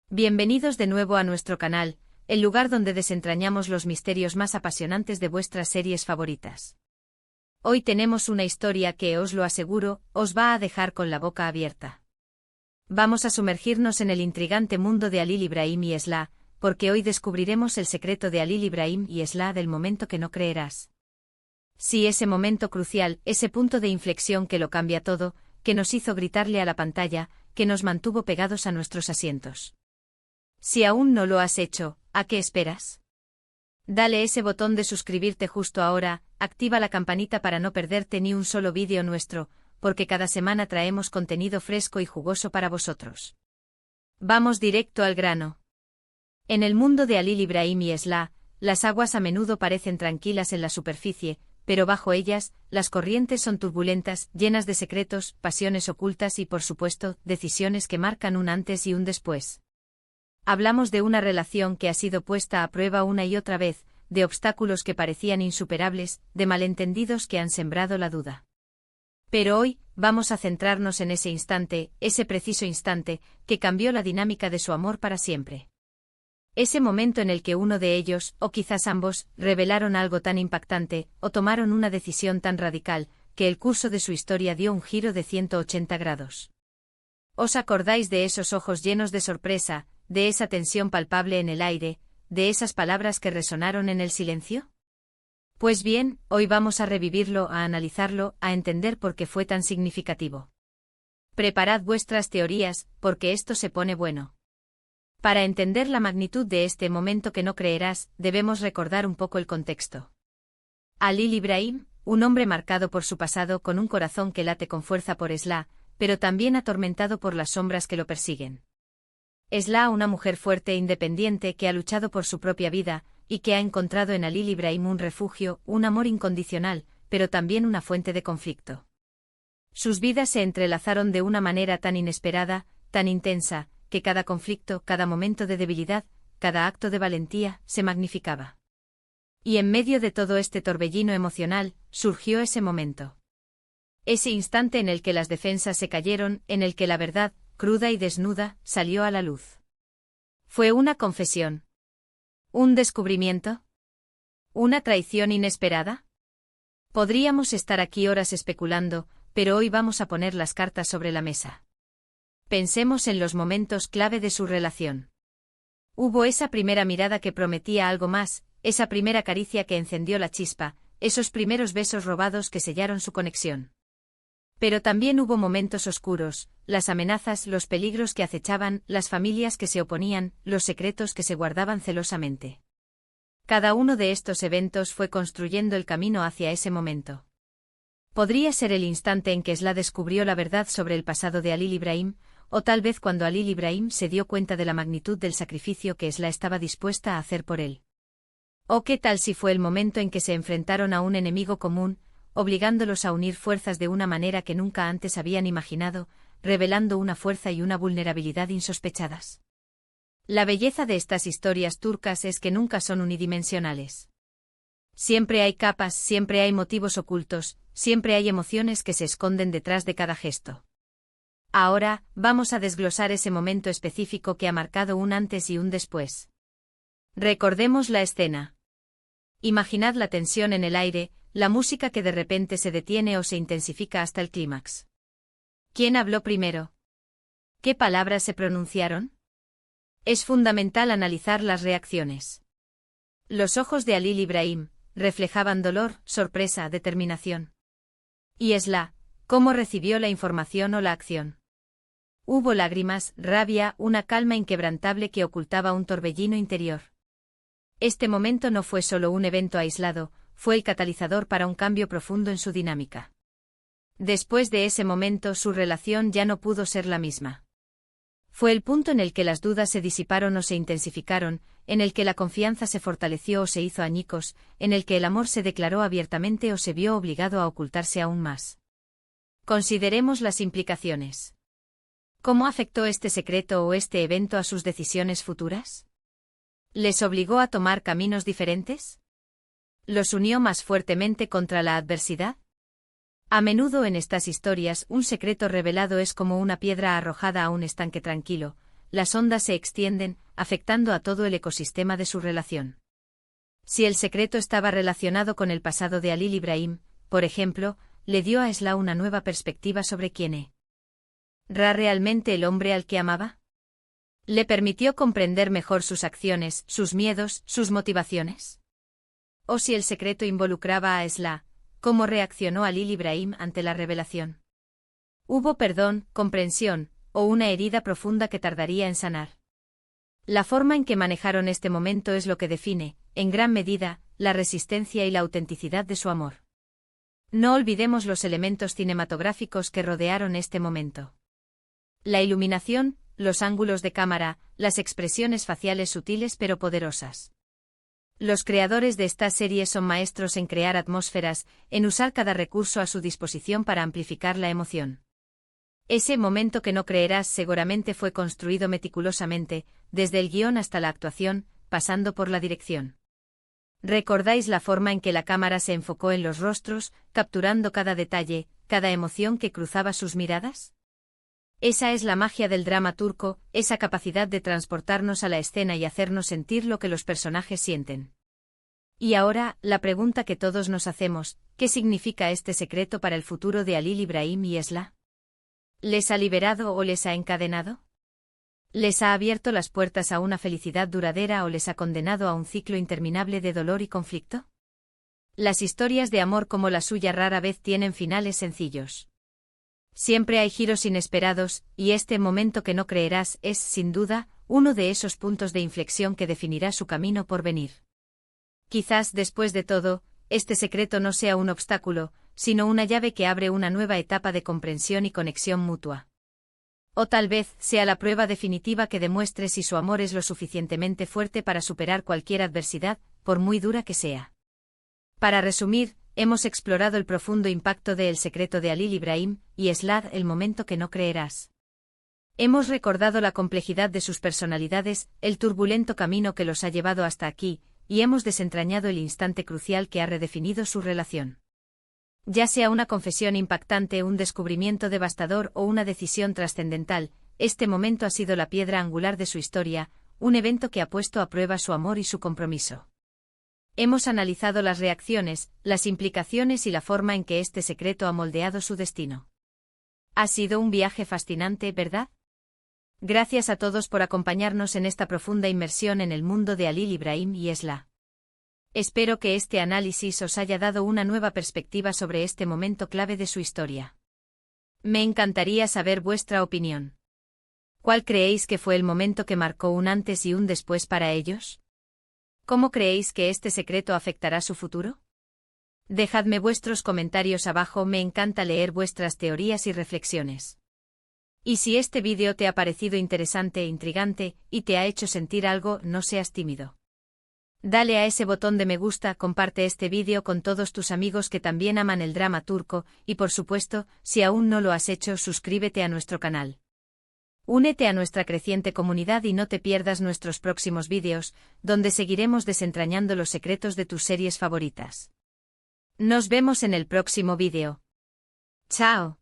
Bienvenidos de nuevo a nuestro canal, el lugar donde desentrañamos los misterios más apasionantes de vuestras series favoritas. Hoy tenemos una historia que, os lo aseguro, os va a dejar con la boca abierta. Vamos a sumergirnos en el intrigante mundo de Halil Ibrahim y Esla, porque hoy descubriremos el secreto de Halil Ibrahim y Esla del momento que no creerás. Sí, ese momento crucial, ese punto de inflexión que lo cambia todo, que nos hizo gritarle a la pantalla, que nos mantuvo pegados a nuestros asientos. Si aún no lo has hecho, ¿a qué esperas? Dale ese botón de suscribirte justo ahora, activa la campanita para no perderte ni un solo vídeo nuestro, porque cada semana traemos contenido fresco y jugoso para vosotros. Vamos directo al grano. En el mundo de Halil Ibrahim y Esla, las aguas a menudo parecen tranquilas en la superficie, pero bajo ellas, las corrientes son turbulentas, llenas de secretos, pasiones ocultas y, por supuesto, decisiones que marcan un antes y un después. Hablamos de una relación que ha sido puesta a prueba una y otra vez, de obstáculos que parecían insuperables, de malentendidos que han sembrado la duda. Pero hoy, vamos a centrarnos en ese instante, ese preciso instante, que cambió la dinámica de su amor para siempre. Ese momento en el que uno de ellos, o quizás ambos, revelaron algo tan impactante, o tomaron una decisión tan radical, que el curso de su historia dio un giro de 180 grados. ¿Os acordáis de esos ojos llenos de sorpresa, de esa tensión palpable en el aire, de esas palabras que resonaron en el silencio? Pues bien, hoy vamos a revivirlo, a analizarlo, a entender por qué fue tan significativo. Preparad vuestras teorías, porque esto se pone bueno. Para entender la magnitud de este momento que no creerás, debemos recordar un poco el contexto. Halil Ibrahim, un hombre marcado por su pasado con un corazón que late con fuerza por Esla, pero también atormentado por las sombras que lo persiguen. Esla, una mujer fuerte e independiente que ha luchado por su propia vida, y que ha encontrado en Halil Ibrahim un refugio, un amor incondicional, pero también una fuente de conflicto. Sus vidas se entrelazaron de una manera tan inesperada, tan intensa, que cada conflicto, cada momento de debilidad, cada acto de valentía, se magnificaba. Y en medio de todo este torbellino emocional, surgió ese momento. Ese instante en el que las defensas se cayeron, en el que la verdad, cruda y desnuda, salió a la luz. ¿Fue una confesión? ¿Un descubrimiento? ¿Una traición inesperada? Podríamos estar aquí horas especulando, pero hoy vamos a poner las cartas sobre la mesa. Pensemos en los momentos clave de su relación. Hubo esa primera mirada que prometía algo más, esa primera caricia que encendió la chispa, esos primeros besos robados que sellaron su conexión. Pero también hubo momentos oscuros, las amenazas, los peligros que acechaban, las familias que se oponían, los secretos que se guardaban celosamente. Cada uno de estos eventos fue construyendo el camino hacia ese momento. Podría ser el instante en que Esla descubrió la verdad sobre el pasado de Halil Ibrahim, o tal vez cuando Halil Ibrahim se dio cuenta de la magnitud del sacrificio que Esla estaba dispuesta a hacer por él. ¿O qué tal si fue el momento en que se enfrentaron a un enemigo común, obligándolos a unir fuerzas de una manera que nunca antes habían imaginado, revelando una fuerza y una vulnerabilidad insospechadas? La belleza de estas historias turcas es que nunca son unidimensionales. Siempre hay capas, siempre hay motivos ocultos, siempre hay emociones que se esconden detrás de cada gesto. Ahora, vamos a desglosar ese momento específico que ha marcado un antes y un después. Recordemos la escena. Imaginad la tensión en el aire, la música que de repente se detiene o se intensifica hasta el clímax. ¿Quién habló primero? ¿Qué palabras se pronunciaron? Es fundamental analizar las reacciones. Los ojos de Halil Ibrahim reflejaban dolor, sorpresa, determinación. Y Esla, ¿cómo recibió la información o la acción? Hubo lágrimas, rabia, una calma inquebrantable que ocultaba un torbellino interior. Este momento no fue solo un evento aislado, fue el catalizador para un cambio profundo en su dinámica. Después de ese momento su relación ya no pudo ser la misma. Fue el punto en el que las dudas se disiparon o se intensificaron, en el que la confianza se fortaleció o se hizo añicos, en el que el amor se declaró abiertamente o se vio obligado a ocultarse aún más. Consideremos las implicaciones. ¿Cómo afectó este secreto o este evento a sus decisiones futuras? ¿Les obligó a tomar caminos diferentes? ¿Los unió más fuertemente contra la adversidad? A menudo en estas historias un secreto revelado es como una piedra arrojada a un estanque tranquilo, las ondas se extienden, afectando a todo el ecosistema de su relación. Si el secreto estaba relacionado con el pasado de Halil Ibrahim, por ejemplo, le dio a Esla una nueva perspectiva sobre quién era realmente el hombre al que amaba. ¿Le permitió comprender mejor sus acciones, sus miedos, sus motivaciones? O si el secreto involucraba a Esla, ¿cómo reaccionó Halil Ibrahim ante la revelación? ¿Hubo perdón, comprensión, o una herida profunda que tardaría en sanar? La forma en que manejaron este momento es lo que define, en gran medida, la resistencia y la autenticidad de su amor. No olvidemos los elementos cinematográficos que rodearon este momento. La iluminación, los ángulos de cámara, las expresiones faciales sutiles pero poderosas. Los creadores de esta serie son maestros en crear atmósferas, en usar cada recurso a su disposición para amplificar la emoción. Ese momento que no creerás seguramente fue construido meticulosamente, desde el guión hasta la actuación, pasando por la dirección. ¿Recordáis la forma en que la cámara se enfocó en los rostros, capturando cada detalle, cada emoción que cruzaba sus miradas? Esa es la magia del drama turco, esa capacidad de transportarnos a la escena y hacernos sentir lo que los personajes sienten. Y ahora, la pregunta que todos nos hacemos, ¿qué significa este secreto para el futuro de Halil Ibrahim y Esla? ¿Les ha liberado o les ha encadenado? ¿Les ha abierto las puertas a una felicidad duradera o les ha condenado a un ciclo interminable de dolor y conflicto? Las historias de amor como la suya rara vez tienen finales sencillos. Siempre hay giros inesperados, y este momento que no creerás es, sin duda, uno de esos puntos de inflexión que definirá su camino por venir. Quizás, después de todo, este secreto no sea un obstáculo, sino una llave que abre una nueva etapa de comprensión y conexión mutua. O tal vez sea la prueba definitiva que demuestre si su amor es lo suficientemente fuerte para superar cualquier adversidad, por muy dura que sea. Para resumir, hemos explorado el profundo impacto de El secreto de Halil Ibrahim y Esla, el momento que no creerás. Hemos recordado la complejidad de sus personalidades, el turbulento camino que los ha llevado hasta aquí, y hemos desentrañado el instante crucial que ha redefinido su relación. Ya sea una confesión impactante, un descubrimiento devastador o una decisión trascendental, este momento ha sido la piedra angular de su historia, un evento que ha puesto a prueba su amor y su compromiso. Hemos analizado las reacciones, las implicaciones y la forma en que este secreto ha moldeado su destino. Ha sido un viaje fascinante, ¿verdad? Gracias a todos por acompañarnos en esta profunda inmersión en el mundo de Halil Ibrahim y Esla. Espero que este análisis os haya dado una nueva perspectiva sobre este momento clave de su historia. Me encantaría saber vuestra opinión. ¿Cuál creéis que fue el momento que marcó un antes y un después para ellos? ¿Cómo creéis que este secreto afectará su futuro? Dejadme vuestros comentarios abajo, me encanta leer vuestras teorías y reflexiones. Y si este vídeo te ha parecido interesante e intrigante, y te ha hecho sentir algo, no seas tímido. Dale a ese botón de me gusta, comparte este vídeo con todos tus amigos que también aman el drama turco, y por supuesto, si aún no lo has hecho, suscríbete a nuestro canal. Únete a nuestra creciente comunidad y no te pierdas nuestros próximos vídeos, donde seguiremos desentrañando los secretos de tus series favoritas. Nos vemos en el próximo vídeo. ¡Chao!